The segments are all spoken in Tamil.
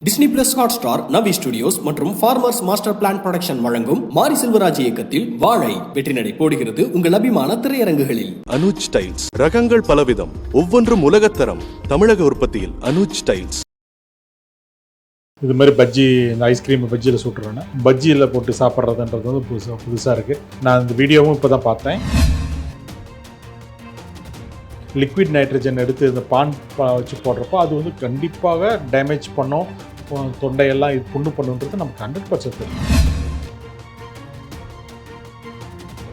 Disney plus Hotstar, Navvi studios மற்றும் ஃபார்மர்ஸ் மாஸ்டர் பிளான் புரொடக்ஷன் வழங்கும் மாரி செல்வராஜ் இயக்கத்தில் வாழை வெற்றிநடை போடுகிறது உங்கள் அபிமான திரையரங்குகளில். அனுஜ் ஸ்டைல்ஸ் ரகங்கள் பலவிதம், ஒவ்வொன்றும் உலகத்தரம். தமிழக உற்பத்தியில் அனுஜ் ஸ்டைல்ஸ். இது மாதிரி பஜ்ஜி, இந்த ஐஸ்கிரீம் பஜ்ஜியில் சுட்டுறேன்னா பஜ்ஜியில் போட்டு சாப்பிட்றதுன்றது வந்து புதுசாக இருக்குது. நான் இந்த வீடியோவும் இப்போ தான் பார்த்தேன். லிக்விட் நைட்ரஜன் எடுத்து இந்த பான் வச்சு போடுறப்போ அது வந்து கண்டிப்பாக டேமேஜ் பண்ணோம், தொண்டையெல்லாம் இது புண்ணு பண்ணுன்றது நமக்கு 100% தெரியும்.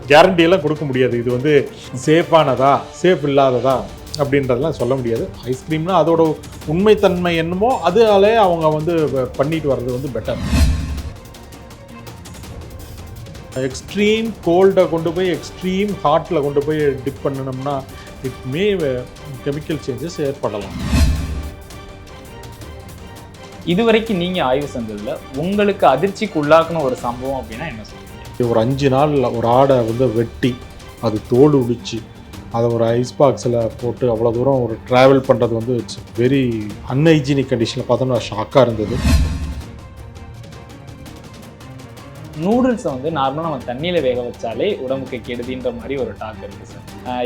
கேரண்டியெல்லாம் கொடுக்க முடியாது. இது வந்து சேஃபானதா சேஃப் இல்லாததா அப்படின்றதெல்லாம் சொல்ல முடியாது. ஐஸ்கிரீம்னா அதோட உண்மைத்தன்மை என்னமோ அதாலே அவங்க வந்து பண்ணிட்டு வர்றது வந்து பெட்டர். எக்ஸ்ட்ரீம் கோல்டை கொண்டு போய் எக்ஸ்ட்ரீம் ஹாட்டில் கொண்டு போய் டிப் பண்ணணும்னா இட் மே கெமிக்கல் சேஞ்சஸ் ஏற்படலாம். இதுவரைக்கும் நீங்கள் ஆய்வு செஞ்சதில் உங்களுக்கு அதிர்ச்சிக்கு உள்ளாக்குன ஒரு சம்பவம் அப்படின்னா என்ன சொல்லுவீங்க? ஒரு 5 நாள் ஒரு ஆடை வந்து வெட்டி அது தோல் உடிச்சு அதை ஒரு ஐஸ் பாக்ஸில் போட்டு அவ்வளோ தூரம் ஒரு ட்ராவல் பண்ணுறது வந்து இட்ஸ் வெரி அன்ஹைஜீனிக் கண்டிஷனில் பார்த்தோம்னா ஷாக்காக இருந்தது. நூடுல்ஸை வந்து நார்மலாக நம்ம தண்ணியில் வேக வச்சாலே உடம்புக்கு கெடுதின்ற மாதிரி ஒரு டாக் இருக்குது சார்.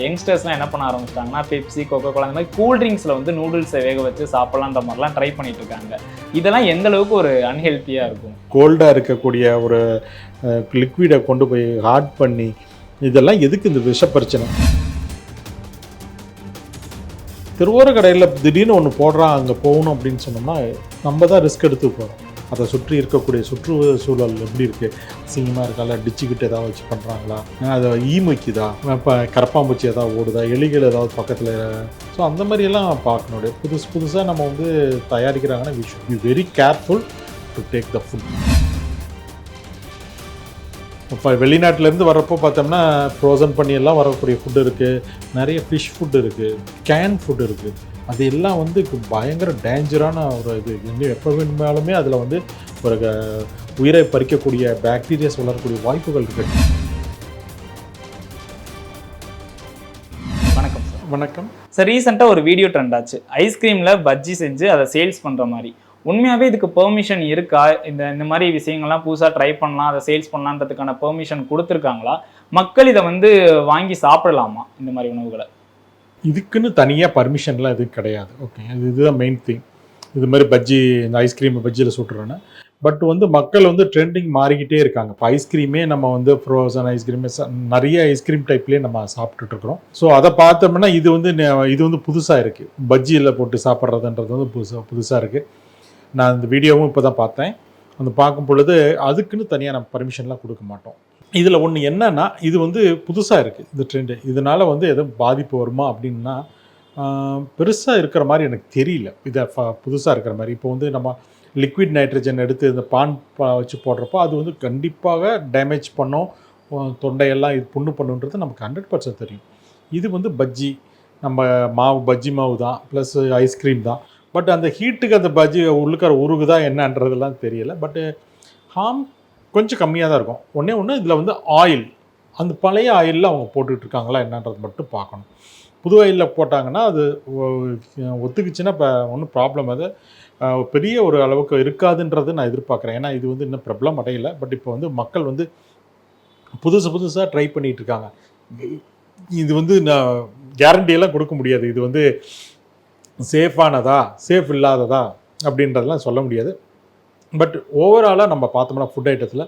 யங்ஸ்டர்ஸ்லாம் என்ன பண்ண ஆரம்பிச்சிட்டாங்கன்னா பெப்சி, கோகோ கோலா அந்த மாதிரி கூல்ட்ரிங்க்ஸில் வந்து நூடுல்ஸை வேக வச்சு சாப்பிட்லான்ற மாதிரிலாம் ட்ரை பண்ணிட்டு இருக்காங்க. இதெல்லாம் எந்த அளவுக்கு ஒரு அன்ஹெல்த்தியாக இருக்கும்? கோல்டாக இருக்கக்கூடிய ஒரு லிக்விடை கொண்டு போய் ஹாட் பண்ணி இதெல்லாம் எதுக்கு இந்த விஷ பிரச்சனை? திருவோர கடையில் திடீர்னு ஒன்று போடுறான், அங்கே போகணும் அப்படின்னு சொன்னோம்னா நம்ம தான் ரிஸ்க் எடுத்து போகிறோம். அதை சுற்றி இருக்கக்கூடிய சுற்றுச்சூழல் எப்படி இருக்குது, அசிங்கமாக இருக்கால, டிச்சுக்கிட்டு ஏதாவது வச்சு பண்ணுறாங்களா, அதை ஈமுக்குதா, இப்போ கரப்பாம்பூச்சி ஏதாவது ஓடுதா, எலிகள் ஏதாவது பக்கத்தில். ஸோ அந்த மாதிரியெல்லாம் பார்க்கணும். புதுசாக நம்ம வந்து தயாரிக்கிறாங்கன்னா we should be very careful to take the food. இப்போ வெளிநாட்டிலேருந்து வரப்போ பார்த்தோம்னா ஃப்ரோசன் பண்ணியெல்லாம் வரக்கூடிய ஃபுட்டு இருக்குது, நிறைய ஃபிஷ் ஃபுட்டு இருக்குது, கேன் ஃபுட்டு இருக்குது. அது எல்லாம் வந்து பயங்கர டேஞ்சரான ஒரு இது. இன்னும் எப்போ வேணுமாலுமே அதில் வந்து ஒரு உயிரை பறிக்கக்கூடிய பாக்டீரியாஸ் வளரக்கூடிய வாய்ப்புகள் இருக்குது. வணக்கம் சார். வணக்கம் சார், ரீசெண்டாக ஒரு வீடியோ ட்ரெண்ட் ஆச்சு. ஐஸ்கிரீமில் பஜ்ஜி செஞ்சு அதை சேல்ஸ் பண்ணுற மாதிரி. உண்மையாகவே இதுக்கு பெர்மிஷன் இருக்கா? இந்த மாதிரி விஷயங்கள்லாம் புதுசாக ட்ரை பண்ணலாம், அதை சேல்ஸ் பண்ணலான்றதுக்கான பெர்மிஷன் கொடுத்துருக்காங்களா? மக்கள் இதை வந்து வாங்கி சாப்பிடலாமா இந்த மாதிரி உணவுகளை? இதுக்குன்னு தனியாக பர்மிஷன்லாம் எதுவும் கிடையாது. ஓகே, இதுதான் மெயின் திங். இது மாதிரி பஜ்ஜி, இந்த ஐஸ்கிரீம் பஜ்ஜியில் சுட்டுறேன்னா பட் வந்து மக்கள் வந்து ட்ரெண்டிங் மாறிக்கிட்டே இருக்காங்க. இப்போ ஐஸ்கிரீமே நம்ம வந்து ஃப்ரோசன் ஐஸ்கிரீமே நிறைய ஐஸ்கிரீம் டைப்லேயே நம்ம சாப்பிட்டுட்ருக்குறோம். ஸோ அதை பார்த்தோம்னா இது வந்து புதுசாக இருக்குது. பஜ்ஜியில் போட்டு சாப்பிட்றதுன்றது வந்து புதுசாக இருக்குது. நான் இந்த வீடியோவும் இப்போ தான் பார்த்தேன். அந்த பார்க்கும் பொழுது அதுக்குன்னு தனியாக நம்ம பர்மிஷன்லாம் கொடுக்க மாட்டோம். இதில் ஒன்று என்னன்னா, இது வந்து புதுசாக இருக்குது இந்த ட்ரெண்டு. இதனால் வந்து எதுவும் பாதிப்பு வருமா அப்படின்னா பெருசாக இருக்கிற மாதிரி எனக்கு தெரியல. இதை புதுசாக இருக்கிற மாதிரி. இப்போ வந்து நம்ம லிக்விட் நைட்ரஜன் எடுத்து இந்த பான் வச்சு போடுறப்போ அது வந்து கண்டிப்பாக டேமேஜ் பண்ணோம், தொண்டையெல்லாம் இது புண்ணு பண்ணுன்றது நமக்கு 100% தெரியும். இது வந்து பஜ்ஜி, நம்ம பஜ்ஜி மாவு தான் ப்ளஸ் ஐஸ்கிரீம் தான். பட் அந்த ஹீட்டுக்கு அந்த பஜ்ஜி உள்ளுக்கார உருகுதா என்னன்றதெல்லாம் தெரியலை. பட்டு ஹார்ம் கொஞ்சம் கம்மியாக தான் இருக்கும். ஒன்று இதில் வந்து ஆயில், அந்த பழைய ஆயிலில் அவங்க போட்டுட்ருக்காங்களா என்னன்றது மட்டும் பார்க்கணும். புது ஆயிலில் போட்டாங்கன்னா அது ஒத்துக்குச்சுன்னா இப்போ ஒன்றும் ப்ராப்ளம் அது பெரிய ஒரு அளவுக்கு இருக்காதுன்றது நான் எதிர்பார்க்குறேன். ஏன்னா இது வந்து இன்னும் ப்ராப்ளம் அடையலை. பட் இப்போ வந்து மக்கள் வந்து புதுசாக ட்ரை பண்ணிகிட்ருக்காங்க. இது வந்து நான் கேரண்டியெல்லாம் கொடுக்க முடியாது. இது வந்து சேஃபானதா சேஃப் இல்லாததா அப்படின்றதெல்லாம் சொல்ல முடியாது. பட் ஓவராலாக நம்ம பார்த்தோம்னா ஃபுட் ஐட்டத்தில்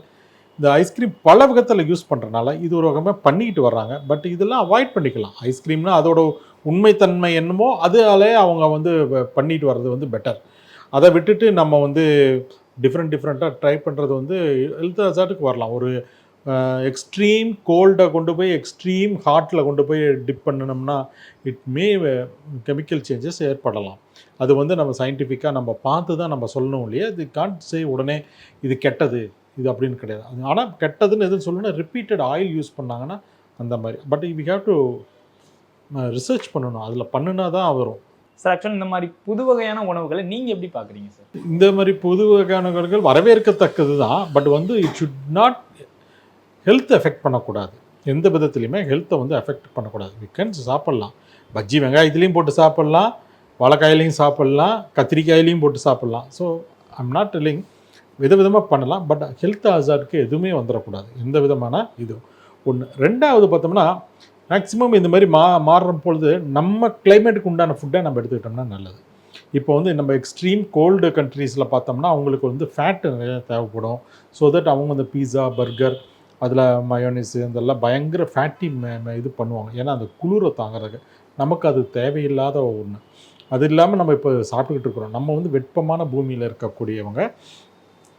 இந்த ஐஸ்கிரீம் பல விதத்தில் யூஸ் பண்ணுறதுனால இது ஒரு வகமாக பண்ணிக்கிட்டு வர்றாங்க. பட் இதெல்லாம் அவாய்ட் பண்ணிக்கலாம். ஐஸ்கிரீம்னா அதோட உண்மைத்தன்மை என்னமோ அதாலே அவங்க வந்து பண்ணிட்டு வர்றது வந்து பெட்டர். அதை விட்டுட்டு நம்ம வந்து டிஃப்ரெண்ட்டாக ட்ரை பண்ணுறது வந்து ஹெல்த் ஹசார்டுக்கு வரலாம். ஒரு எக்ஸ்ட்ரீம் கோல்டை கொண்டு போய் எக்ஸ்ட்ரீம் ஹாட்டில் கொண்டு போய் டிப் பண்ணணும்னா இட் மே கெமிக்கல் சேஞ்சஸ் ஏற்படலாம். அது வந்து நம்ம சயின்டிஃபிக்காக நம்ம பார்த்து தான் நம்ம சொல்லணும் இல்லையா. இது கான்ட் சே உடனே இது கெட்டது இது அப்படின்னு கிடையாது. அது ஆனால் கெட்டதுன்னு எதுன்னு சொல்லணும்னா ரிப்பீட்டட் ஆயில் யூஸ் பண்ணாங்கன்னா அந்த மாதிரி. But we have to research பண்ணணும். அதில் பண்ணுனா தான் வரும். சார், ஆக்சுவலாக இந்த மாதிரி புது வகையான உணவுகளை நீங்கள் எப்படி பார்க்குறீங்க சார்? இந்த மாதிரி புது வகையான உணவுகள் வரவேற்கத்தக்கது தான். பட் வந்து it should not health effect பண்ணக்கூடாது. எந்த விதத்துலையுமே ஹெல்த்தை வந்து எஃபெக்ட் பண்ணக்கூடாது. வீக்கெண்ட்ஸ் சாப்பிட்லாம், பஜ்ஜி வெங்காயத்துலேயும் போட்டு சாப்பிட்லாம், வாழைக்காயிலையும் சாப்பிட்லாம், கத்திரிக்காயிலையும் போட்டு சாப்பிட்லாம். ஸோ ஐம் நாட் டெல்லிங் விதவிதமாக பண்ணலாம், பட் ஹெல்த் ஹாசார்டுக்கு எதுவுமே வந்துடக்கூடாது, எந்த விதமான இது ஒன்று. ரெண்டாவது பார்த்தோம்னா மேக்ஸிமம் இந்த மாதிரி மாறுற பொழுது நம்ம கிளைமேட்டுக்கு உண்டான ஃபுட்டை நம்ம எடுத்துக்கிட்டோம்னா நல்லது. இப்போ வந்து நம்ம எக்ஸ்ட்ரீம் கோல்டு கண்ட்ரீஸில் பார்த்தோம்னா அவங்களுக்கு வந்து ஃபேட்டு நிறையா தேவைப்படும். ஸோ தட் அவங்க இந்த பீஸா, பர்கர், அதில் மயோனிஸு இதெல்லாம் பயங்கர ஃபேட்டி இது பண்ணுவாங்க, ஏன்னா அந்த குளிரை தாங்கிறதுக்கு. நமக்கு அது தேவையில்லாத ஒன்று. அது இல்லாமல் நம்ம இப்போ சாப்பிட்டுக்கிட்டு இருக்கிறோம், நம்ம வந்து வெப்பமான பூமியில் இருக்கக்கூடியவங்க.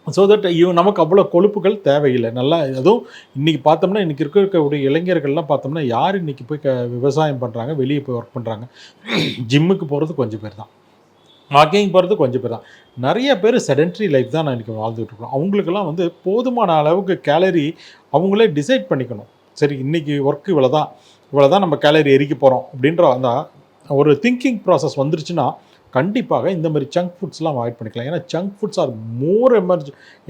ஸோ தட் நமக்கு அவ்வளோ கொழுப்புகள் தேவையில்லை. நல்லா அதுவும் இன்றைக்கி பார்த்தோம்னா இன்றைக்கி இருக்கக்கூடிய இளைஞர்கள்லாம் பார்த்தோம்னா யார் இன்றைக்கி போய் விவசாயம் பண்ணுறாங்க, வெளியே போய் ஒர்க் பண்ணுறாங்க? ஜிம்முக்கு போகிறது கொஞ்சம் பேர் தான், வாக்கிங் போகிறது கொஞ்சம் பேர் தான். நிறைய பேர் செடென்ட்ரி லைஃப் தான் நான் இன்றைக்கி வாழ்ந்துட்டு இருக்கோம். அவங்களுக்கெல்லாம் வந்து போதுமான அளவுக்கு கேலரி அவங்களே டிசைட் பண்ணிக்கணும். சரி, இன்றைக்கி ஒர்க்கு இவ்வளோ தான் நம்ம கேலரி எரிக்க போகிறோம் அப்படின்ற அந்த ஒரு திங்கிங் ப்ராசஸ் வந்துருச்சுன்னா கண்டிப்பாக இந்த மாதிரி சங்க் ஃபுட்ஸ்லாம் அவாய்ட் பண்ணிக்கலாம். ஏன்னா chunk foods are more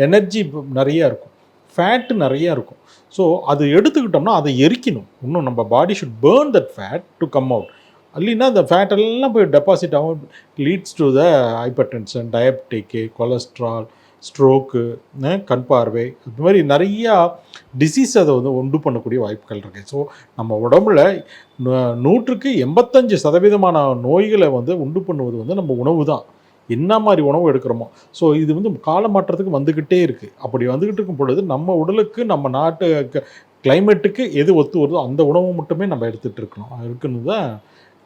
energy நிறையா இருக்கும், ஃபேட்டு நிறையா இருக்கும். ஸோ அது எடுத்துக்கிட்டோம்னா அதை எரிக்கணும். இன்னும் நம்ம body should burn that fat to come out. இல்லைன்னா அந்த ஃபேட்டெல்லாம் போய் டெபாசிட் ஆகும், leads to the hypertension, diabetic, cholesterol, stroke, கண் பார்வை, இது மாதிரி நிறையா டிசீஸ் அதை வந்து உண்டு பண்ணக்கூடிய வாய்ப்புகள் இருக்குது. ஸோ நம்ம உடம்புல 100க்கு 85% நோய்களை வந்து உண்டு பண்ணுவது வந்து நம்ம உணவு தான். என்ன மாதிரி உணவு எடுக்கிறோமோ. ஸோ இது வந்து கால மாற்றத்துக்கு வந்துக்கிட்டே இருக்குது. அப்படி வந்துக்கிட்டு இருக்கும் பொழுது நம்ம உடலுக்கு, நம்ம நாட்டு கிளைமேட்டுக்கு எது ஒத்து வருதோ அந்த உணவு மட்டுமே நம்ம எடுத்துகிட்டு இருக்கணும். இருக்குன்னு தான்,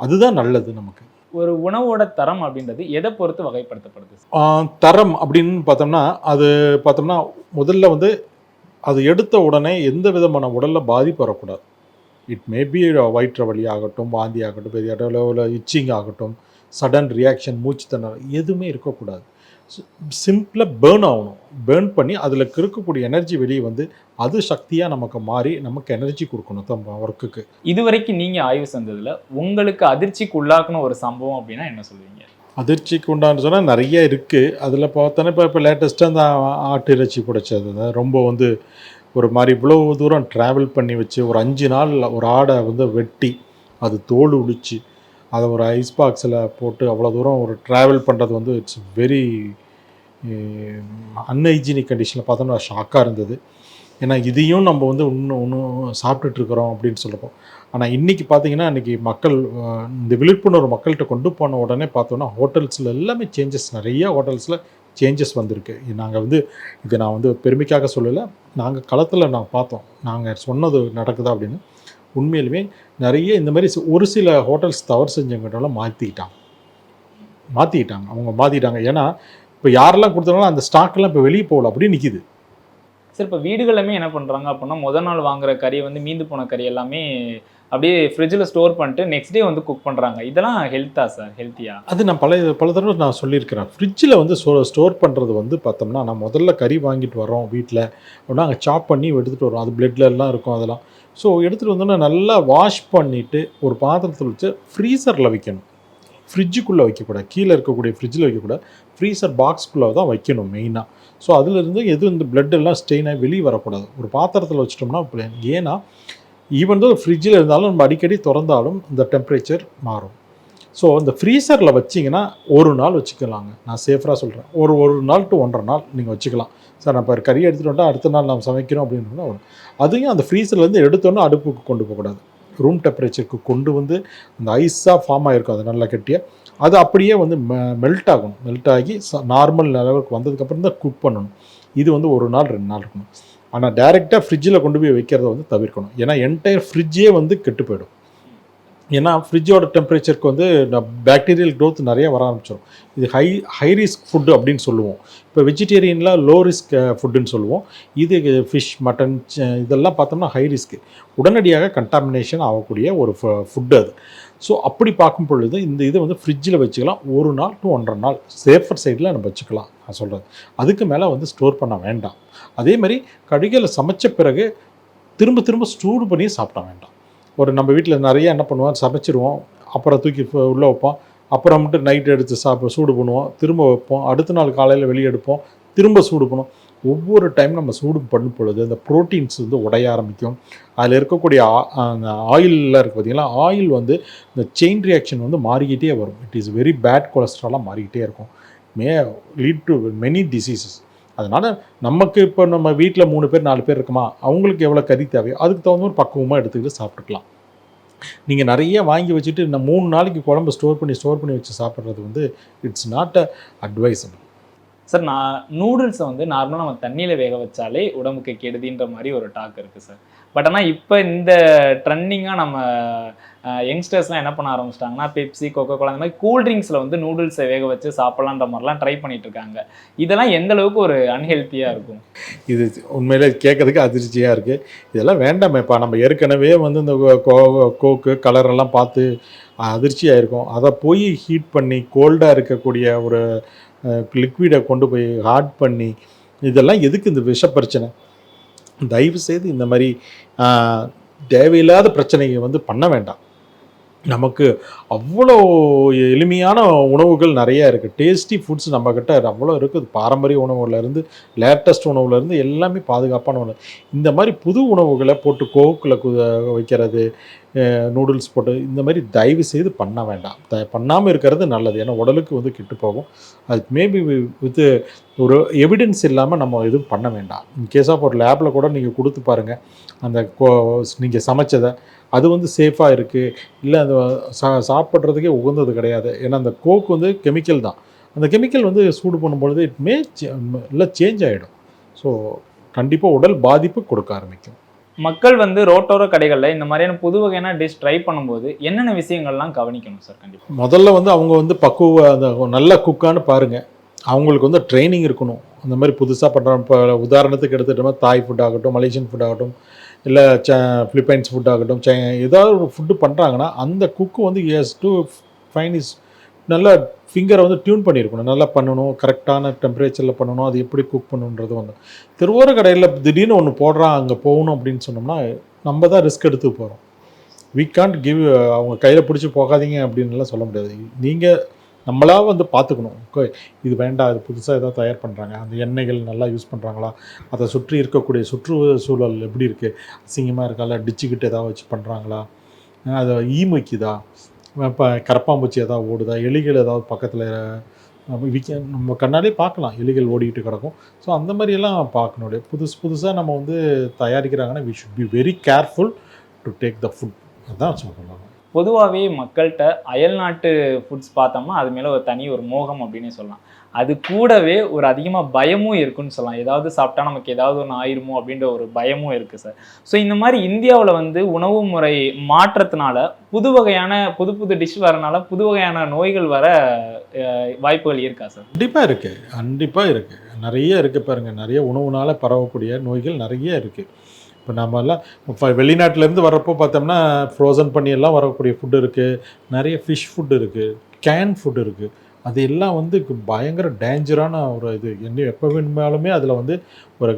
அதுதான் நல்லது நமக்கு. ஒரு உணவோட தரம் அப்படின்றது எதை பொறுத்து வகைப்படுத்தப்படுது? தரம் அப்படின்னு பார்த்தோம்னா முதல்ல வந்து அது எடுத்த உடனே எந்த விதமான உடலில் பாதிப்பு வரக்கூடாது. இட் மேபி வயிற்று வலி ஆகட்டும், வாந்தி ஆகட்டும், பெரிய அளவில் இச்சிங் ஆகட்டும், சடன் ரியாக்ஷன், மூச்சு திணறல் எதுவுமே இருக்கக்கூடாது. சிம்பிளாக பேர்ன் ஆகணும். பேர்ன் பண்ணி அதில் இருக்கக்கூடிய எனர்ஜி வெளியே வந்து அது சக்தியாக நமக்கு மாறி நமக்கு எனர்ஜி கொடுக்கணும் நம்ம ஒர்க்குக்கு. இது வரைக்கும் நீங்கள் ஆய்வு செஞ்சதில் உங்களுக்கு அதிர்ச்சிக்கு உள்ளாக்குன ஒரு சம்பவம் அப்படின்னா என்ன சொல்லுவீங்க? அதிர்ச்சிக்கு உண்டான்னு சொன்னால் நிறைய இருக்குது. அதில் பார்த்தோன்னா இப்போ லேட்டஸ்ட்டாக அந்த ஆட்டு இறைச்சி பிடிச்சது ரொம்ப வந்து ஒரு மாதிரி இவ்வளோ தூரம் ட்ராவல் பண்ணி வச்சு ஒரு 5 நாள் ஒரு ஆடை வந்து வெட்டி அது தோல் உளிச்சு அதை ஒரு ஐஸ் பாக்ஸில் போட்டு அவ்வளோ தூரம் ஒரு ட்ராவல் பண்ணுறது வந்து இட்ஸ் வெரி அன்ஹைஜீனிக் கண்டிஷனில் பார்த்தோம்னா ஷாக்காக இருந்தது. ஏன்னா இதையும் நம்ம வந்து இன்னும் சாப்பிட்டுட்ருக்குறோம் அப்படின்னு சொல்கிறப்போ. ஆனால் இன்றைக்கி பார்த்தீங்கன்னா இன்றைக்கி மக்கள் இந்த விழிப்புணர்வு மக்கள்கிட்ட கொண்டு போன உடனே பார்த்தோன்னா ஹோட்டல்ஸில் எல்லாமே சேஞ்சஸ், நிறைய ஹோட்டல்ஸில் சேஞ்சஸ் வந்திருக்கு. நாங்கள் வந்து இது நான் வந்து பெருமைக்காக சொல்லலை, நாங்கள் களத்தில் பார்த்தோம், நாங்கள் சொன்னது நடக்குதா அப்படின்னு. உண்மையிலுமே நிறைய இந்த மாதிரி ஒரு சில ஹோட்டல்ஸ் தவறு செஞ்சவங்களாம் மாற்றிக்கிட்டாங்க. அவங்க மாற்றிட்டாங்க. ஏன்னா இப்போ யாரெல்லாம் கொடுத்தாங்களோ அந்த ஸ்டாக்கெல்லாம் இப்போ வெளியே போகல, அப்படியே நிற்கிது. சார், இப்போ வீடுகளுமே என்ன பண்ணுறாங்க அப்படின்னா முதல் நாள் வாங்குற கறி வந்து மீந்து போன கறி எல்லாமே அப்படியே ஃப்ரிட்ஜில் ஸ்டோர் பண்ணிட்டு நெக்ஸ்ட் டே வந்து குக் பண்ணுறாங்க. இதெல்லாம் ஹெல்த்தா சார்? ஹெல்த்தியா? அது நான் பல தடவை நான் சொல்லியிருக்கிறேன். ஃப்ரிட்ஜில் வந்து ஸ்டோர் பண்ணுறது வந்து பார்த்தோம்னா, நான் முதல்ல கறி வாங்கிட்டு வரோம் வீட்டில் அப்படின்னா அங்கே சாப் பண்ணி எடுத்துகிட்டு வரோம், அது பிளட்லாம் இருக்கும் அதெல்லாம். ஸோ எடுத்துகிட்டு வந்தோன்னா நல்லா வாஷ் பண்ணிவிட்டு ஒரு பாத்திரத்தில் வச்சு ஃப்ரீசரில் வைக்கணும். ஃப்ரிட்ஜுக்குள்ளே வைக்கக்கூடாது, கீழே இருக்கக்கூடிய ஃப்ரிட்ஜில் வைக்கக்கூடாது, ஃப்ரீசர் பாக்ஸ்க்குள்ளே தான் வைக்கணும் மெயினாக. ஸோ அதிலிருந்து எதுவும் இந்த பிளட் எல்லாம் ஸ்டெயினாக வெளியே வரக்கூடாது. ஒரு பாத்திரத்தில் வச்சிட்டோம்னா ஏன்னா ஈவன் தான் ஃப்ரிட்ஜில் இருந்தாலும் நம்ம அடிக்கடி திறந்தாலும் இந்த டெம்பரேச்சர் மாறும். ஸோ இந்த ஃப்ரீசரில் வச்சிங்கன்னா ஒரு நாள் வச்சுக்கலாங்க. நான் சேஃபராக சொல்கிறேன், ஒரு நாள் டு 1.5 நாள் நீங்கள் வச்சுக்கலாம். சார் நான் இப்போ கறி எடுத்துகிட்டு வந்தால் அடுத்த நாள் நம்ம சமைக்கிறோம் அப்படின்னா அதையும் அந்த ஃப்ரீசர்லேருந்து எடுத்தோன்னா அடுப்புக்கு கொண்டு போகக்கூடாது. ரூம் டெம்பரேச்சருக்கு கொண்டு வந்து அந்த ஐஸாக ஃபார்ம் ஆகிருக்கும், அது நல்லா கட்டியாக அது அப்படியே வந்து மெல்ட் ஆகணும். மெல்ட் ஆகி நார்மல் லெவலுக்கு வந்ததுக்கப்புறம் தான் குக் பண்ணணும். இது வந்து 1 நாள் 2 நாள் இருக்கணும். ஆனால் டைரெக்டாக ஃப்ரிட்ஜில் கொண்டு போய் வைக்கிறத வந்து தவிர்க்கணும். ஏன்னா என்டையர் ஃப்ரிட்ஜே வந்து கெட்டு போயிடும். ஏன்னா ஃப்ரிட்ஜோட டெம்பரேச்சருக்கு வந்து பாக்டீரியல் க்ரோத் நிறையா வர ஆரம்பிச்சிடும். இது ஹை ரிஸ்க் ஃபுட்டு அப்படின்னு சொல்லுவோம். இப்போ வெஜிடேரியனில் லோ ரிஸ்க் ஃபுட்டுன்னு சொல்லுவோம். இது ஃபிஷ், மட்டன் இதெல்லாம் பார்த்தோம்னா ஹை ரிஸ்க்கு, உடனடியாக கண்டாமினேஷன் ஆகக்கூடிய ஒரு ஃபுட்டு அது. ஸோ அப்படி பார்க்கும் பொழுது இந்த இதை வந்து ஃப்ரிட்ஜில் வச்சுக்கலாம். 1 நாள் டு 1.5 நாள் சேஃபர் சைடில் நம்ம வச்சுக்கலாம் நான் சொல்கிறது. அதுக்கு மேலே வந்து ஸ்டோர் பண்ண வேண்டாம். அதே மாதிரி கடிகளை சமைச்ச பிறகு திரும்ப சூடு பண்ணி சாப்பிட வேண்டாம். நம்ம வீட்டில் நிறைய என்ன பண்ணுவோம், சமைச்சிருவோம், அப்புறம் தூக்கி உள்ளே வைப்போம், அப்புறமேட்டு நைட் எடுத்து சூடு பண்ணுவோம், திரும்ப வைப்போம், அடுத்த நாள் காலையில் வெளியே எடுப்போம், திரும்ப சூடு பண்ணுவோம். ஒவ்வொரு டைம் நம்ம சூடு பண்ணும் பொழுது அந்த ப்ரோட்டீன்ஸ் வந்து உடைய ஆரம்பிக்கும். அதில் இருக்கக்கூடிய அந்த ஆயிலில் இருக்குது பார்த்திங்களா, ஆயில் வந்து இந்த செயின் ரியாக்ஷன் வந்து மாறிக்கிட்டே வரும். இட் இஸ் வெரி பேட் கொலஸ்ட்ராலாக மாறிக்கிட்டே இருக்கும். மே லீட் டு மெனி டிசீசஸ். அதனால் நமக்கு இப்போ நம்ம வீட்டில் 3 பேர் 4 பேர் இருக்குமா, அவங்களுக்கு எவ்வளோ கறி தேவையோ அதுக்கு தகுந்த மாதிரி பக்குவமாக எடுத்துக்கிட்டு சாப்பிட்டுக்கலாம். நீங்கள் நிறைய வாங்கி வச்சுட்டு இந்த 3 நாளைக்கு குழம்பு ஸ்டோர் பண்ணி வச்சு சாப்பிட்றது வந்து it's not a advisable. Sir நூடுல்ஸை வந்து நார்மலாக நம்ம தண்ணியில் வேக வச்சாலே உடம்புக்கு கெடுதின்ற மாதிரி ஒரு டாக் இருக்குது சார். பட் ஆனால் இப்போ இந்த ட்ரெண்டிங்காக நம்ம யங்ஸ்டர்ஸ்லாம் என்ன பண்ண ஆரம்பிச்சிட்டாங்கன்னா, பெப்சி, கோகோ கோலா அந்த மாதிரி கூல்ட்ரிங்க்ஸில் வந்து நூடுல்ஸை வேக வச்சு சாப்பிட்லான்ற மாதிரிலாம் ட்ரை பண்ணிட்டு இருக்காங்க. இதெல்லாம் எந்த அளவுக்கு ஒரு அன்ஹெல்த்தியாக இருக்கும்? இது உண்மையிலே கேட்கறதுக்கு அதிர்ச்சியாக இருக்குது. இதெல்லாம் வேண்டாமேப்பா. நம்ம ஏற்கனவே வந்து இந்த கோக்கு கலரெல்லாம் பார்த்து அதிர்ச்சியாக இருக்கும். அதை போய் ஹீட் பண்ணி கோல்டாக இருக்கக்கூடிய ஒரு லிக்விடை கொண்டு போய் ஹாட் பண்ணி இதெல்லாம் எதுக்கு இந்த விஷ பிரச்சனை? தயவு செய்து இந்த மாதிரி தேவையில்லாத பிரச்சனையை வந்து பண்ண வேண்டாம். நமக்கு அவ்வளோ எளிமையான உணவுகள் நிறையா இருக்குது. டேஸ்டி ஃபுட்ஸ் நம்மக்கிட்ட அவ்வளோ இருக்குது. பாரம்பரிய உணவுலேருந்து லேட்டஸ்ட் உணவுலேருந்து எல்லாமே பாதுகாப்பான உணவு. இந்த மாதிரி புது உணவுகளை போட்டு கோக்கில் வைக்கிறது, நூடுல்ஸ் போட்டு இந்த மாதிரி தயவு செய்து பண்ண வேண்டாம். பண்ணாமல் இருக்கிறது நல்லது. ஏன்னா உடலுக்கு வந்து கெட்டு போகும். அது மேபி வித்து ஒரு எவிடன்ஸ் இல்லாமல் நம்ம எதுவும் பண்ண வேண்டாம். இன்கேஸ் ஆஃப் ஒரு லேபில் கூட நீங்கள் கொடுத்து பாருங்கள், அந்த நீங்கள் சமைச்சதை அது வந்து சேஃபாக இருக்குது இல்லை அந்த சாப்பிட்றதுக்கே உகந்தது கிடையாது. ஏன்னா அந்த கோக் வந்து கெமிக்கல் தான். அந்த கெமிக்கல் வந்து சூடு பண்ணும்பொழுது இல்லை சேஞ்ச் ஆகிடும். ஸோ கண்டிப்பாக உடல் பாதிப்பு கொடுக்க ஆரம்பிக்கும். மக்கள் வந்து ரோட்டோர கடைகளில் இந்த மாதிரியான புது வகையான டிஷ் ட்ரை பண்ணும்போது என்னென்ன விஷயங்கள்லாம் கவனிக்கணும் சார்? கண்டிப்பாக முதல்ல வந்து அவங்க வந்து அந்த நல்ல குக்கான்னு பாருங்கள். அவங்களுக்கு வந்து ட்ரைனிங் இருக்கணும். அந்த மாதிரி புதுசாக பண்ணுறாங்க. இப்போ உதாரணத்துக்கு எடுத்துகிட்டோம்னா தாய் ஃபுட் ஆகட்டும், மலேசியன் ஃபுட் ஆகட்டும், இல்லை ஃபிலிப்பைன்ஸ் ஃபுட் ஆகட்டும், ஏதாவது ஒரு ஃபுட்டு பண்ணுறாங்கன்னா அந்த குக்கு வந்து எஸ் டு ஃபைன் இஸ் நல்லா ஃபிங்கரை வந்து டியூன் பண்ணியிருக்கணும். நல்லா பண்ணணும், கரெக்டான டெம்பரேச்சரில் பண்ணணும். அது எப்படி குக் பண்ணணுன்றது வந்து திருவோர கடையில் திடீர்னு ஒன்று போடுறான் அங்கே போகணும் அப்படின்னு சொன்னோம்னா நம்ம தான் ரிஸ்க் எடுத்து போகிறோம். வி கான்ட் கிவ் அவங்க கையில் பிடிச்சி போகாதீங்க அப்படின்லாம் சொல்ல முடியாது. நீங்கள் நம்மளா வந்து பார்த்துக்கணும். இது வேண்டாம், இது புதுசாக ஏதாவது தயார் பண்ணுறாங்க, அந்த எண்ணெய்கள் நல்லா யூஸ் பண்ணுறாங்களா, அதை சுற்றி இருக்கக்கூடிய சுற்றுச்சூழல் எப்படி இருக்குது, அசிங்கமாக இருக்கா, இல்லை டிச்சுக்கிட்டு ஏதாவது வச்சு பண்ணுறாங்களா, அதை ஈமுக்குதா, இப்போ கரப்பாம்பூச்சி ஏதாவது ஓடுதா, எலிகள் ஏதாவது பக்கத்தில் நம்ம கண்ணாலே பார்க்கலாம், எலிகள் ஓடிக்கிட்டு கிடக்கும். ஸோ அந்த மாதிரியெல்லாம் பார்க்கணும். புதுசாக நம்ம வந்து தயாரிக்கிறாங்கன்னா we should be very careful to take the food. அதுதான் சொல்லலாம். பொதுவாகவே மக்கள்கிட்ட அயல்நாட்டு ஃபுட்ஸ் பார்த்தோம்னா அது மேலே ஒரு மோகம் அப்படின்னே சொல்லலாம். அது கூடவே ஒரு அதிகமாக பயமும் இருக்குன்னு சொல்லலாம். ஏதாவது சாப்பிட்டா நமக்கு ஏதாவது ஒன்று ஆயிருமோ அப்படின்ற ஒரு பயமும் இருக்குது சார். ஸோ இந்த மாதிரி இந்தியாவில் வந்து உணவு முறை மாற்றத்தினால புது டிஷ் வரனால புது வகையான நோய்கள் வர வாய்ப்புகள் இருக்கா சார்? கண்டிப்பாக இருக்குது. நிறைய இருக்குது பாருங்கள். நிறைய உணவுனால் பரவக்கூடிய நோய்கள் நிறைய இருக்குது. இப்போ நம்மலாம் இப்போ வெளிநாட்டிலேருந்து வரப்போ பார்த்தோம்னா ஃப்ரோசன் பண்ணியெல்லாம் வரக்கூடிய ஃபுட்டு இருக்குது. நிறைய ஃபிஷ் ஃபுட்டு இருக்குது, கேன் ஃபுட்டு இருக்குது. அது எல்லாம் வந்து பயங்கர டேஞ்சரான ஒரு இது. எப்போ வேணுமாலுமே அதில் வந்து ஒரு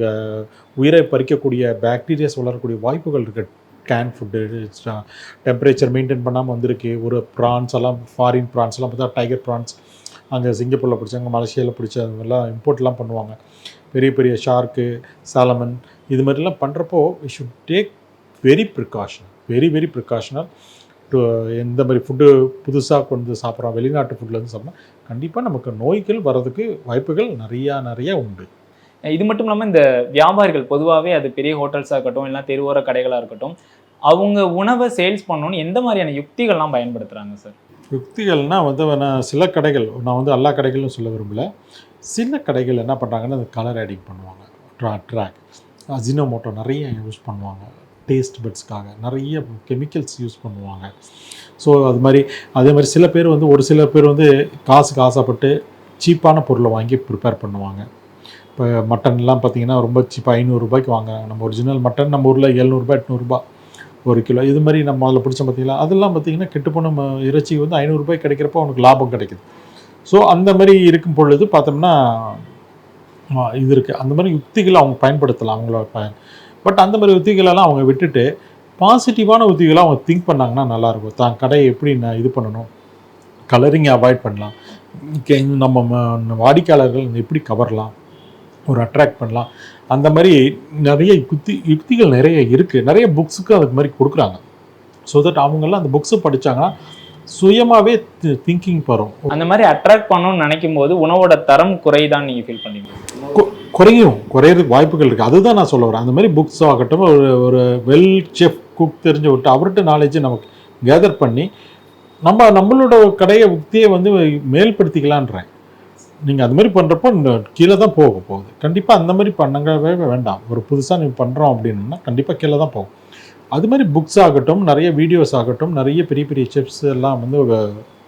உயிரை பறிக்கக்கூடிய பாக்டீரியாஸ் வளரக்கூடிய வாய்ப்புகள் இருக்குது. கேன் ஃபுட்டு டெம்பரேச்சர் மெயின்டைன் பண்ணாமல் வந்திருக்கு. ஒரு ப்ரான்ஸ் எல்லாம், ஃபாரின் ப்ரான்ஸ் எல்லாம் பார்த்தா டைகர் ப்ரான்ஸ் அங்கே சிங்கப்பூரில் பிடிச்சாங்க, மலேசியாவில் பிடிச்ச அதுமாதிரிலாம் இம்போர்ட்லாம் பண்ணுவாங்க. பெரிய பெரிய ஷார்க்கு, சாலமன் இது மாதிரிலாம் பண்ணுறப்போ we should take very precautional to எந்த மாதிரி ஃபுட்டு புதுசாக கொண்டு சாப்பிட்றோம், வெளிநாட்டு ஃபுட்லேருந்து சாப்பிட்றோம், கண்டிப்பாக நமக்கு நோய்கள் வர்றதுக்கு வாய்ப்புகள் நிறையா உண்டு. இது மட்டும் இல்லாமல் இந்த வியாபாரிகள் பொதுவாகவே அது பெரிய ஹோட்டல்ஸாக இருக்கட்டும், இல்லை தெருவோர கடைகளாக இருக்கட்டும், அவங்க உணவை சேல்ஸ் பண்ணணும்னு எந்த மாதிரியான யுக்திகள்லாம் பயன்படுத்துகிறாங்க சார்? யுக்திகள்னால் வந்து சில கடைகள், நான் வந்து எல்லா கடைகளும் சொல்ல விரும்பலை, சில கடைகள் என்ன பண்ணுறாங்கன்னா அந்த கலர் ஆடிங் பண்ணுவாங்க, ட்ராக் அஜினோமோட்டோ நிறைய யூஸ் பண்ணுவாங்க, டேஸ்ட் பட்ஸ்க்காக நிறைய கெமிக்கல்ஸ் யூஸ் பண்ணுவாங்க. ஸோ அதே மாதிரி ஒரு சில பேர் வந்து காசுக்கு ஆசைப்பட்டு சீப்பான பொருளை வாங்கி ப்ரிப்பேர் பண்ணுவாங்க. இப்போ மட்டன்லாம் பார்த்திங்கன்னா ரொம்ப சீப்பாக 500 ரூபாய்க்கு வாங்குறாங்க. நம்ம ஒரிஜினல் மட்டன் நம்ம ஊரில் 700 800 ஒரு கிலோ. இது மாதிரி நம்ம அதில் பிடிச்ச பார்த்திங்களா, அதெல்லாம் பார்த்திங்கன்னா கெட்டுப்போன இறைச்சி வந்து 500 ரூபாய்க்கு கிடைக்கிறப்போ அவனுக்கு லாபம் கிடைக்குது. ஸோ அந்த மாதிரி இருக்கும் பொழுது பார்த்தோம்னா இது இருக்குது. அந்த மாதிரி யுக்திகளை அவங்க பயன்படுத்தலாம் அவங்களோட பட் அந்த மாதிரி யுக்திகளெல்லாம் அவங்க விட்டுட்டு பாசிட்டிவான யுக்திகளை அவங்க திங்க் பண்ணாங்கன்னா நல்லாயிருக்கும். தான் கடையை எப்படி இது பண்ணணும், கலரிங்கை அவாய்ட் பண்ணலாம், நம்ம வாடிக்கையாளர்கள் எப்படி கவரலாம், ஒரு அட்ராக்ட் பண்ணலாம், அந்த மாதிரி நிறைய யுக்திகள் நிறைய இருக்குது. நிறைய புக்ஸுக்கு அதுக்கு மாதிரி கொடுக்குறாங்க. ஸோ தட் அவங்கெல்லாம் அந்த புக்ஸை படித்தாங்கன்னா சுயமாகவே திங்கிங் வரும். அந்த மாதிரி அட்ராக்ட் பண்ணணும்னு நினைக்கும் போது உணவோட தரம் குறைதான் நீங்க ஃபீல் பண்ணுவீங்க? குறையிறதுக்கு வாய்ப்புகள் இருக்குது. அதுதான் நான் சொல்ல வரேன். அந்த மாதிரி புக்ஸ் ஆகட்டும், ஒரு வெல் செஃப் குக் தெரிஞ்சு விட்டு அவர்கிட்ட நாலேஜை நமக்கு கேதர் பண்ணி நம்மளோட கடையை உக்தியை வந்து மேல்படுத்திக்கலான்றேன். நீங்கள் அது மாதிரி பண்ணுறப்போ கீழே தான் போகுது. கண்டிப்பாக அந்த மாதிரி பண்ணவே வேண்டாம். ஒரு புதுசாக நீங்கள் பண்ணுறோம் அப்படின்னா கண்டிப்பாக கீழே தான் போகும். அது மாதிரி புக்ஸ் ஆகட்டும், நிறைய வீடியோஸ் ஆகட்டும், நிறைய பெரிய பெரிய செஃப்ஸ் எல்லாம் வந்து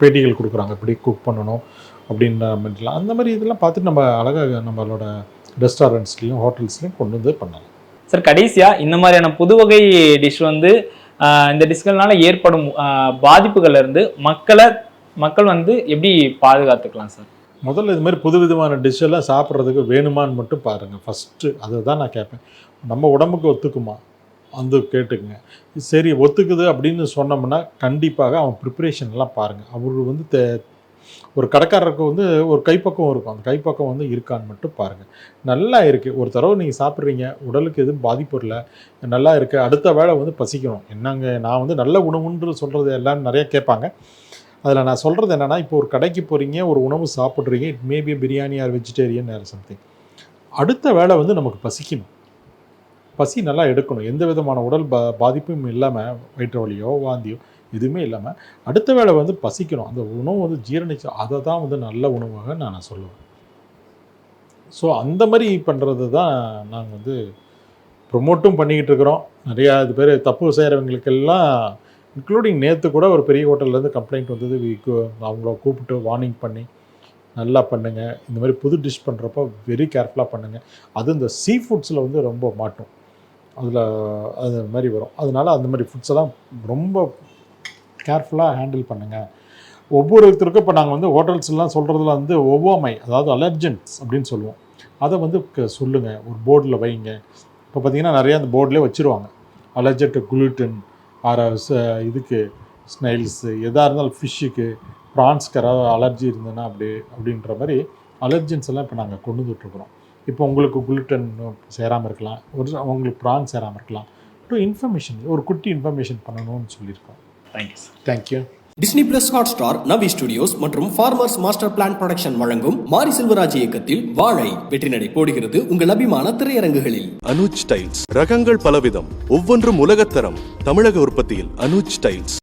பேட்டிகள் கொடுக்குறாங்க, இப்படி குக் பண்ணணும் அப்படின்ற மாதிரிலாம். அந்த மாதிரி இதெல்லாம் பார்த்துட்டு நம்ம அழகாக நம்மளோட ரெஸ்டாரண்ட்ஸ்லையும் ஹோட்டல்ஸ்லையும் கொண்டு வந்து பண்ணலாம். சார், கடைசியாக இந்த மாதிரியான புது வகை டிஷ் வந்து இந்த டிஷ்கள்னால ஏற்படும் பாதிப்புகள்ல இருந்து மக்கள் வந்து எப்படி பாதுகாத்துக்கலாம் சார்? முதல்ல இது மாதிரி புதுவிதமான டிஷ்ஷெல்லாம் சாப்பிட்றதுக்கு வேணுமான்னு மட்டும் பாருங்கள் ஃபஸ்ட்டு. அதை தான் நான் கேட்பேன். நம்ம உடம்புக்கு ஒத்துக்குமா வந்து கேட்டுக்குங்க. சரி ஒத்துக்குது அப்படின்னு சொன்னோம்னா கண்டிப்பாக அவன் ப்ரிப்ரேஷன்லாம் பாருங்கள். அவர் வந்து ஒரு கடைக்காரருக்கு வந்து ஒரு கைப்பக்கம் இருக்கும், அந்த கைப்பக்கம் வந்து இருக்கான்னு மட்டும் பாருங்கள். நல்லா இருக்குது, ஒரு தடவை நீங்கள் சாப்பிட்றீங்க, உடலுக்கு எதுவும் பாதிப்பு இல்லை, நல்லா இருக்குது, அடுத்த வேளை வந்து பசிக்கணும். என்னங்க நான் வந்து நல்ல உணவுன்று சொல்கிறது எல்லாம் நிறையா கேட்பாங்க. அதில் நான் சொல்கிறது என்னென்னா, இப்போ ஒரு கடைக்கு போகிறீங்க, ஒரு உணவு சாப்பிட்றீங்க, it maybe biryani or vegetarian or something. அடுத்த வேளை வந்து நமக்கு பசிக்கணும், பசி நல்லா எடுக்கணும், எந்த விதமான உடல் பாதிப்பும் இல்லாமல், வயிற்று வலியோ வாந்தியோ எதுவுமே இல்லாமல் அடுத்த வேளை வந்து பசிக்கணும். அந்த உணவு வந்து ஜீரணிச்சு அதை தான் வந்து நல்ல உணவாக நான் சொல்லுவேன். ஸோ அந்த மாதிரி பண்ணுறது தான் நாங்கள் வந்து ப்ரொமோட்டும் பண்ணிக்கிட்டு இருக்கிறோம். நிறையா இது பேர் தப்பு செய்கிறவங்களுக்கெல்லாம், இன்க்ளூடிங் நேற்று கூட ஒரு பெரிய ஹோட்டல்லேருந்து கம்ப்ளைண்ட் வந்தது. அவங்கள கூப்பிட்டு வார்னிங் பண்ணி நல்லா பண்ணுங்கள், இந்த மாதிரி புது டிஷ் பண்ணுறப்போ வெரி கேர்ஃபுல்லாக பண்ணுங்கள். அது இந்த சீ ஃபுட்ஸில் வந்து ரொம்ப மாட்டும், அதில் அது மாதிரி வரும். அதனால் அந்த மாதிரி ஃபுட்ஸெல்லாம் ரொம்ப கேர்ஃபுல்லாக ஹேண்டில் பண்ணுங்கள். ஒவ்வொருத்தருக்கும் இப்போ நாங்கள் வந்து ஹோட்டல்ஸ்லாம் சொல்கிறதுல வந்து ஒவ்வாமை, அதாவது அலர்ஜென்ஸ் அப்படின்னு சொல்லுவோம், அதை வந்து சொல்லுங்கள், ஒரு போர்டில் வைங்க. இப்போ பார்த்திங்கன்னா நிறையா அந்த போர்டிலே வச்சுருவாங்க, அலர்ஜென்ட் டு குளுட்டன் ஆர் இதுக்கு ஸ்னைல்ஸு, எதாக இருந்தாலும் ஃபிஷ்ஷுக்கு, ப்ரான்ஸ்க்கு யாராவது அலர்ஜி இருந்ததுன்னா அப்படின்ற மாதிரி அலர்ஜென்ஸ் எல்லாம் இப்போ நாங்கள் கொண்டு வந்துட்டுருக்குறோம். இப்போ உங்களுக்கு குளுட்டன் சேராமல் இருக்கலாம், உங்களுக்கு ப்ரான் சேராமல் இருக்கலாம். இன்ஃபர்மேஷன், ஒரு குட்டி இன்ஃபர்மேஷன் பண்ணணும்னு சொல்லியிருக்கோம். Thank you. Thank you. Disney plus Hotstar, Navvi studios மற்றும் ஃபார்மர்ஸ் மாஸ்டர் பிளான் ப்ரொடக்ஷன் வழங்கும் மாரி செல்வராஜ் இயக்கத்தில் வாழை வெற்றி நடை போடுகிறது உங்கள் அபிமான திரையரங்குகளில். அனுஜ் டைல்ஸ், ரகங்கள் பலவிதம், ஒவ்வொன்றும் உலகத்தரம். தமிழக உற்பத்தியில் அனுஜ் டைல்ஸ்.